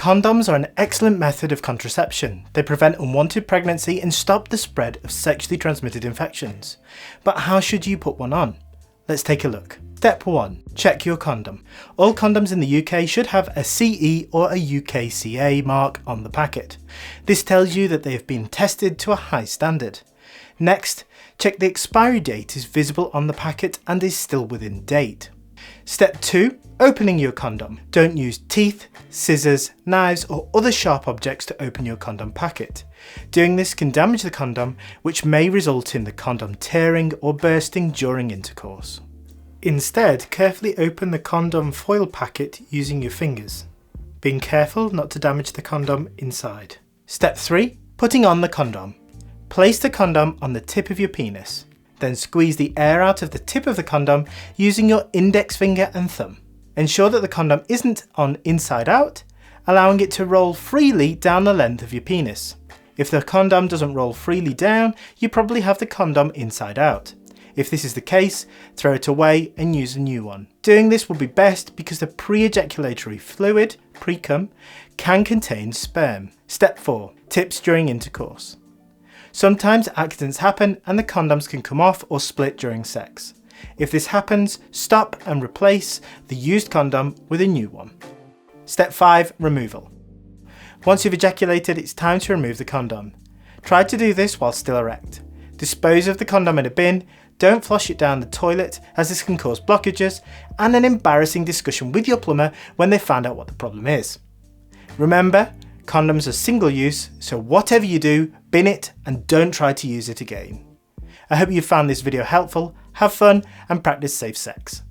Condoms are an excellent method of contraception. They prevent unwanted pregnancy and stop the spread of sexually transmitted infections. But how should you put one on? Let's take a look. Step 1. Check your condom. All condoms in the UK should have a CE or a UKCA mark on the packet. This tells you that they have been tested to a high standard. Next, check the expiry date is visible on the packet and is still within date. Step 2. Opening your condom. Don't use teeth, scissors, knives or other sharp objects to open your condom packet. Doing this can damage the condom, which may result in the condom tearing or bursting during intercourse. Instead, carefully open the condom foil packet using your fingers, being careful not to damage the condom inside. Step 3. Putting on the condom. Place the condom on the tip of your penis. Then squeeze the air out of the tip of the condom using your index finger and thumb. Ensure that the condom isn't on inside out, allowing it to roll freely down the length of your penis. If the condom doesn't roll freely down, you probably have the condom inside out. If this is the case, throw it away and use a new one. Doing this will be best because the pre-ejaculatory fluid, pre-cum, can contain sperm. Step 4. Tips during intercourse. Sometimes accidents happen and the condoms can come off or split during sex. If this happens, stop and replace the used condom with a new one. Step 5. Removal. Once you've ejaculated, it's time to remove the condom. Try to do this while still erect. Dispose of the condom in a bin. Don't flush it down the toilet, as this can cause blockages and an embarrassing discussion with your plumber when they find out what the problem is. Remember, condoms are single use, so whatever you do, bin it and don't try to use it again. I hope you found this video helpful, have fun and practice safe sex.